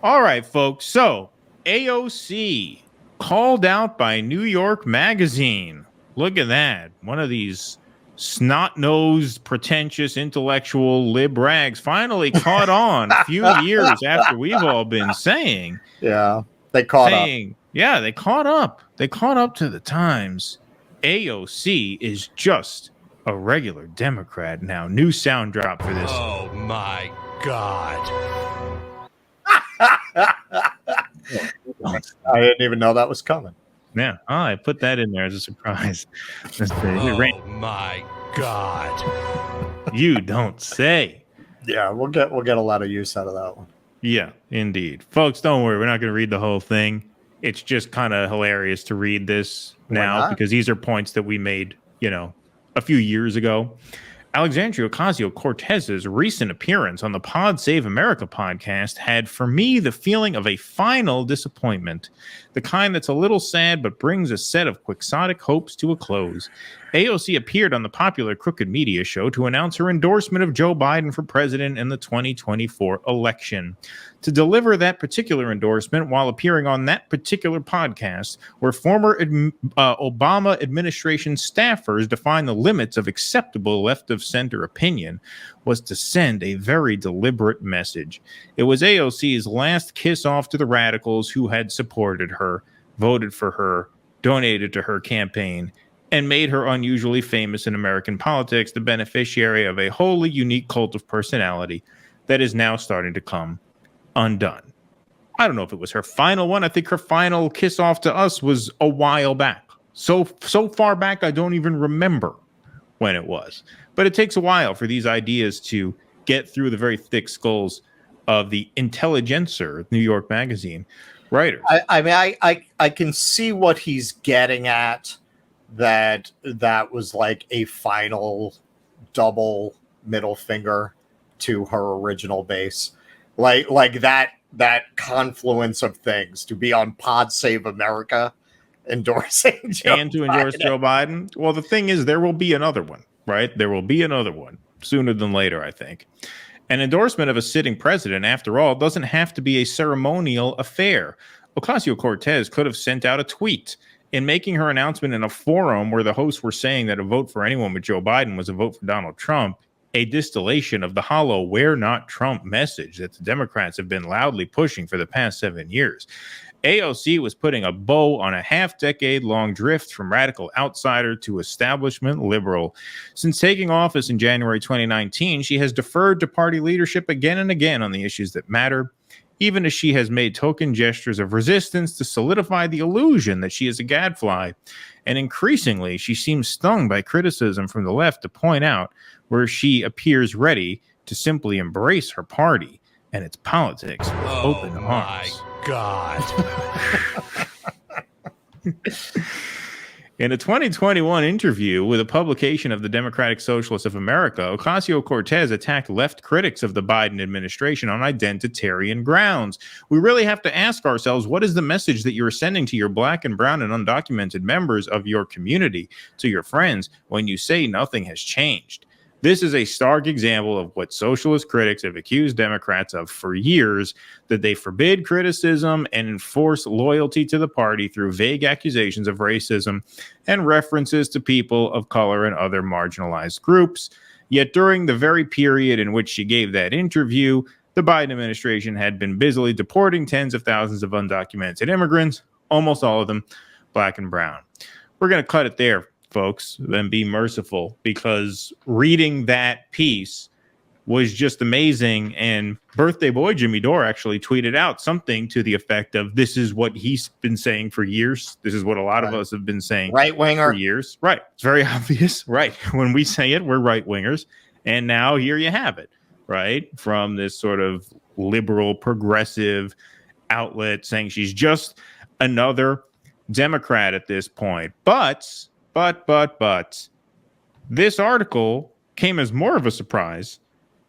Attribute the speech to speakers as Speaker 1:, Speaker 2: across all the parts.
Speaker 1: All right, folks. So AOC called out by New York Magazine. Look at that. One of these snot-nosed, pretentious, intellectual lib rags finally caught on a few years after we've all been saying.
Speaker 2: Yeah, they caught up.
Speaker 1: Yeah, they caught up. They caught up to the times. AOC is just a regular Democrat now. New sound drop for this.
Speaker 3: Oh my God.
Speaker 2: I didn't even know that was coming.
Speaker 1: Yeah, I put that in there as a surprise.
Speaker 3: Oh my God.
Speaker 1: You don't say.
Speaker 2: Yeah, we'll get a lot of use out of that one.
Speaker 1: Yeah, indeed. Folks, don't worry. We're not going to read the whole thing. It's just kind of hilarious to read this now because these are points that we made, a few years ago. Alexandria Ocasio-Cortez's recent appearance on the Pod Save America podcast had, for me, the feeling of a final disappointment, the kind that's a little sad but brings a set of quixotic hopes to a close. AOC appeared on the popular Crooked Media show to announce her endorsement of Joe Biden for president in the 2024 election. To deliver that particular endorsement while appearing on that particular podcast, where former Obama administration staffers define the limits of acceptable left-of-center opinion, was to send a very deliberate message. It was AOC's last kiss-off to the radicals who had supported her, voted for her, donated to her campaign, and made her unusually famous in American politics, the beneficiary of a wholly unique cult of personality that is now starting to come undone. I don't know if it was her final one. I think her final kiss off to us was a while back. So far back, I don't even remember when it was. But it takes a while for these ideas to get through the very thick skulls of the intelligencer, New York Magazine writers.
Speaker 2: I can see what he's getting at. That was like a final double middle finger to her original base, like that confluence of things, to be on Pod Save America endorsing Joe
Speaker 1: and to endorse Joe Biden. Well, the thing is, there will be another one, right? There will be another one sooner than later, I think. An endorsement of a sitting president, after all, doesn't have to be a ceremonial affair. Ocasio-Cortez could have sent out a tweet. In making her announcement in a forum where the hosts were saying that a vote for anyone but Joe Biden was a vote for Donald Trump, a distillation of the hollow "we're not Trump" message that the Democrats have been loudly pushing for the past 7 years. AOC was putting a bow on a half-decade-long drift from radical outsider to establishment liberal. Since taking office in January 2019, she has deferred to party leadership again and again on the issues that matter, even as she has made token gestures of resistance to solidify the illusion that she is a gadfly. And increasingly, she seems stung by criticism from the left to point out where she appears ready to simply embrace her party and its politics with open arms.
Speaker 3: Oh my God.
Speaker 1: In a 2021 interview with a publication of the Democratic Socialists of America, Ocasio-Cortez attacked left critics of the Biden administration on identitarian grounds. We really have to ask ourselves, what is the message that you're sending to your black and brown and undocumented members of your community, to your friends, when you say nothing has changed? This is a stark example of what socialist critics have accused Democrats of for years, that they forbid criticism and enforce loyalty to the party through vague accusations of racism and references to people of color and other marginalized groups. Yet during the very period in which she gave that interview, the Biden administration had been busily deporting tens of thousands of undocumented immigrants, almost all of them black and brown. We're going to cut it there, folks, and be merciful, because reading that piece was just amazing. And birthday boy Jimmy Dore actually tweeted out something to the effect of, this is what he's been saying for years. This is what a lot of us have been saying
Speaker 2: right-winger
Speaker 1: for years. Right. It's very obvious. Right. When we say it, we're right-wingers. And now here you have it, right? From this sort of liberal, progressive outlet saying she's just another Democrat at this point. But this article came as more of a surprise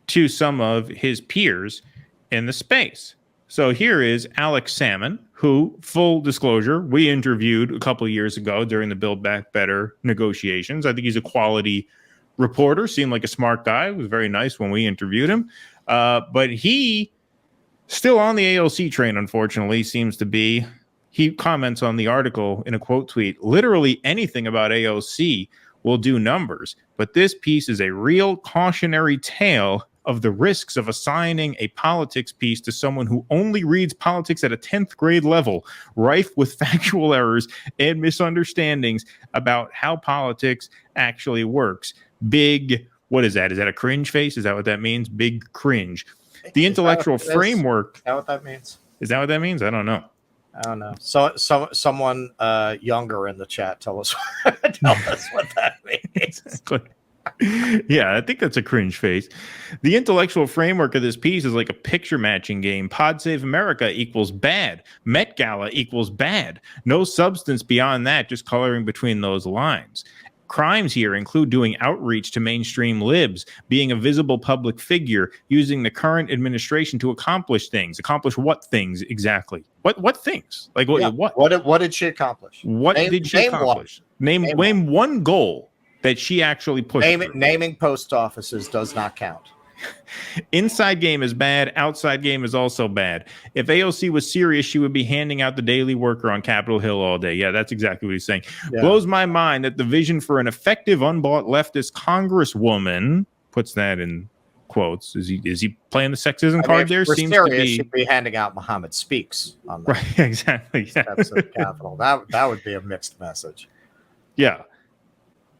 Speaker 1: to some of his peers in the space. So here is Alex Salmon, who, full disclosure, we interviewed a couple of years ago during the Build Back Better negotiations. I think he's a quality reporter, seemed like a smart guy. It was very nice when we interviewed him. But he Still on the AOC train, unfortunately, seems to be. He comments on the article in a quote tweet, literally anything about AOC will do numbers, but this piece is a real cautionary tale of the risks of assigning a politics piece to someone who only reads politics at a 10th grade level, rife with factual errors and misunderstandings about how politics actually works. Big, what is that? Is that a cringe face? Is that what that means? Big cringe. The intellectual framework.
Speaker 2: Is that what that means?
Speaker 1: Is that what that means? I don't know.
Speaker 2: I don't know. So someone younger in the chat tell us what that means.
Speaker 1: Yeah, I think that's a cringe face. The intellectual framework of this piece is like a picture matching game. Pod Save America equals bad. Met Gala equals bad. No substance beyond that, just coloring between those lines. Crimes here include doing outreach to mainstream libs, being a visible public figure, using the current administration to accomplish things. Accomplish what things exactly? What things? Like what?
Speaker 2: Yeah. What did she accomplish?
Speaker 1: What did she accomplish? Name one goal that she actually pushed.
Speaker 2: Naming post offices does not count.
Speaker 1: Inside game is bad. Outside game is also bad. If AOC was serious, she would be handing out the Daily Worker on Capitol Hill all day. Yeah, that's exactly what he's saying. Yeah. Blows my mind that the vision for an effective unbought leftist congresswoman, puts that in quotes. Is he playing the sexism card there?
Speaker 2: Seems serious, to be. She'd be handing out Muhammad Speaks on the
Speaker 1: right. Exactly.
Speaker 2: steps of the Capitol. That would be a mixed message.
Speaker 1: Yeah.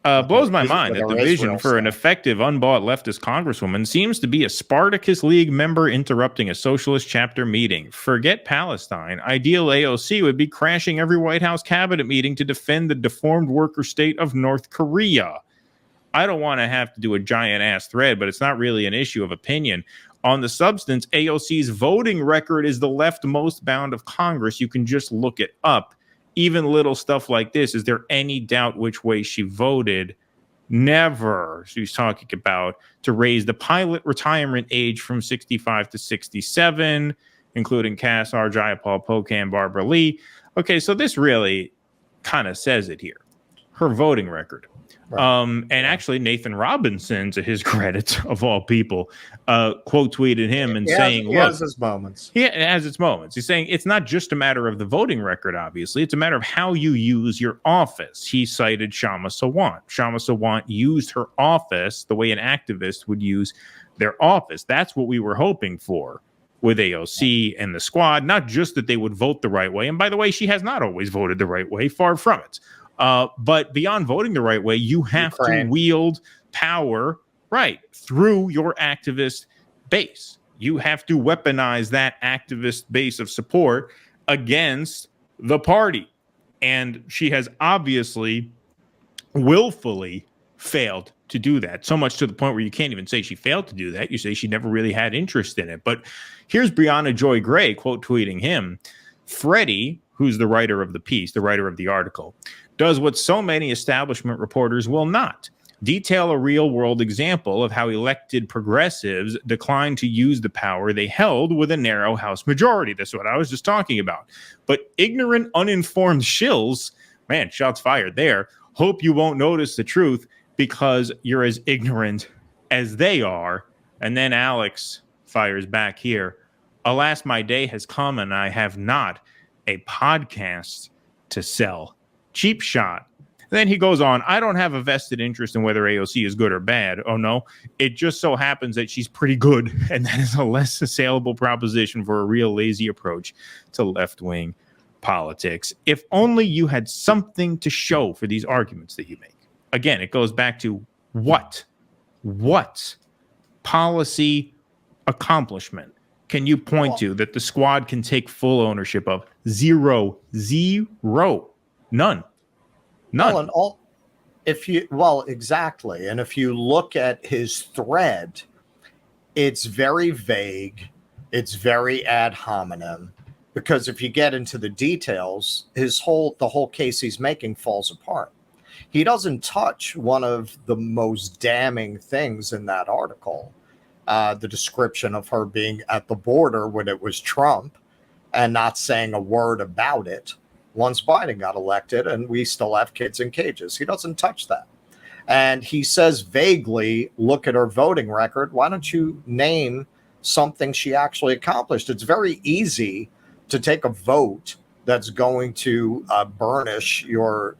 Speaker 1: Blows my mind that the vision for an effective unbought leftist congresswoman seems to be a Spartacus League member interrupting a socialist chapter meeting. Forget Palestine. Ideal AOC would be crashing every White House cabinet meeting to defend the deformed worker state of North Korea. I don't want to have to do a giant ass thread, but it's not really an issue of opinion. On the substance, AOC's voting record is the leftmost bound of Congress. You can just look it up. Even little stuff like this, is there any doubt which way she voted? Never. She's talking about to raise the pilot retirement age from 65 to 67, including Cass R. Jayapal, Pocan, Barbara Lee. Okay, so this really kind of says it here. Her voting record. Right. And actually, Nathan Robinson, to his credit, of all people, quote tweeted him and saying,
Speaker 2: "Look, has his moments.
Speaker 1: It has its moments." He's saying it's not just a matter of the voting record. Obviously, it's a matter of how you use your office. He cited Shama Sawant. Shama Sawant used her office the way an activist would use their office. That's what we were hoping for with AOC and the squad. Not just that they would vote the right way. And by the way, she has not always voted the right way. Far from it. But beyond voting the right way, you have to wield power through your activist base. You have to weaponize that activist base of support against the party. And she has obviously willfully failed to do that, so much to the point where you can't even say she failed to do that. You say she never really had interest in it. But here's Brianna Joy Gray quote tweeting him. Freddie, who's the writer of the piece, the writer of the article, does what so many establishment reporters will not. Detail a real-world example of how elected progressives declined to use the power they held with a narrow House majority. That's what I was just talking about. But ignorant, uninformed shills, man, shots fired there, hope you won't notice the truth because you're as ignorant as they are. And then Alex fires back here. Alas, my day has come and I have not a podcast to sell. Cheap shot. Then he goes on, I don't have a vested interest in whether AOC is good or bad. Oh, no. It just so happens that she's pretty good, and that is a less assailable proposition for a real lazy approach to left-wing politics. If only you had something to show for these arguments that you make. Again, it goes back to what policy accomplishment can you point to that the squad can take full ownership of? Zero. None.
Speaker 2: Exactly. And if you look at his thread, it's very vague. It's very ad hominem, because if you get into the details, the whole case he's making falls apart. He doesn't touch one of the most damning things in that article, the description of her being at the border when it was Trump and not saying a word about it once Biden got elected and we still have kids in cages. He doesn't touch that. And he says vaguely, look at her voting record. Why don't you name something she actually accomplished. It's very easy to take a vote that's going to burnish your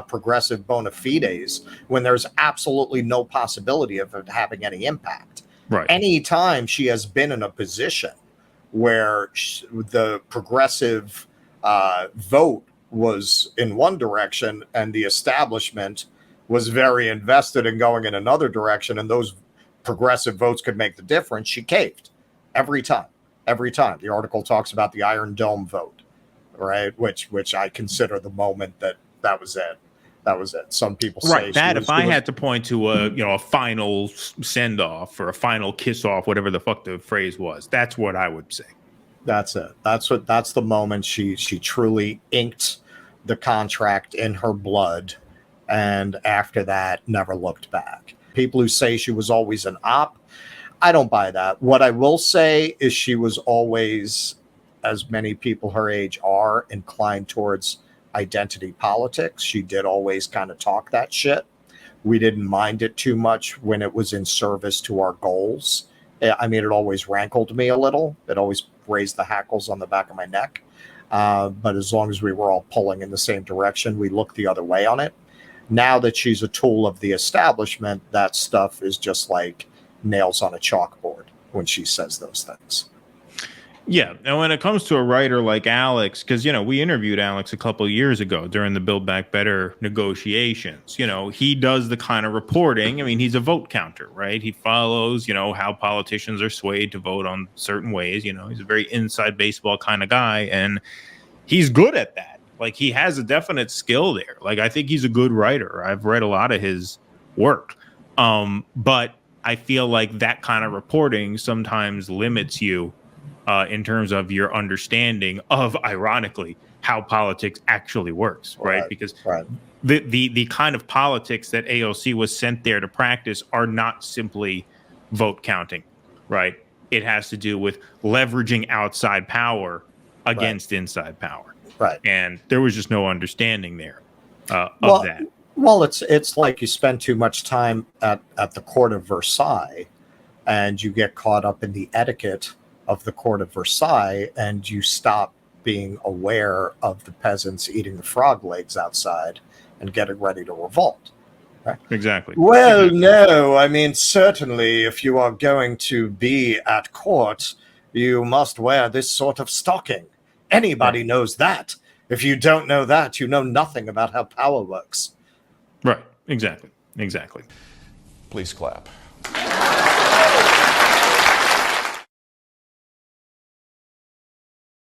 Speaker 2: progressive bona fides when there's absolutely no possibility of it having any impact.
Speaker 1: Right.
Speaker 2: Anytime she has been in a position where the progressive vote was in one direction and the establishment was very invested in going in another direction, and those progressive votes could make the difference, she caved every time. The article talks about the Iron Dome vote, right? Which I consider the moment that was it. Some people say
Speaker 1: right. That if I had to point to a final send off or a final kiss off, whatever the fuck the phrase was, that's what I would say.
Speaker 2: That's it. That's the moment she truly inked the contract in her blood, and after that never looked back. People who say she was always an op, I don't buy that. What I will say is she was always, as many people her age are, inclined towards identity politics. She did always kind of talk that shit. We didn't mind it too much when it was in service to our goals. I mean, it always rankled me a little. It always raised the hackles on the back of my neck. But as long as we were all pulling in the same direction, we looked the other way on it. Now that she's a tool of the establishment, that stuff is just like nails on a chalkboard when she says those things.
Speaker 1: Yeah, and when it comes to a writer like Alex, because, we interviewed Alex a couple of years ago during the Build Back Better negotiations. He does the kind of reporting. I mean, he's a vote counter, right? He follows, how politicians are swayed to vote on certain ways. He's a very inside baseball kind of guy, and he's good at that. Like, he has a definite skill there. Like, I think he's a good writer. I've read a lot of his work. But I feel like that kind of reporting sometimes limits you in terms of your understanding of, ironically, how politics actually works, right? Because the kind of politics that AOC was sent there to practice are not simply vote counting, right? It has to do with leveraging outside power against inside power.
Speaker 2: Right.
Speaker 1: And there was just no understanding there of that.
Speaker 2: Well, it's like you spend too much time at the court of Versailles and you get caught up in the etiquette of the court of Versailles, and you stop being aware of the peasants eating the frog legs outside and getting ready to revolt. Right?
Speaker 1: Exactly.
Speaker 2: Well, no, I mean, certainly if you are going to be at court, you must wear this sort of stocking. Anybody knows that. If you don't know that, you know nothing about how power works.
Speaker 1: Right. Exactly.
Speaker 4: Please clap.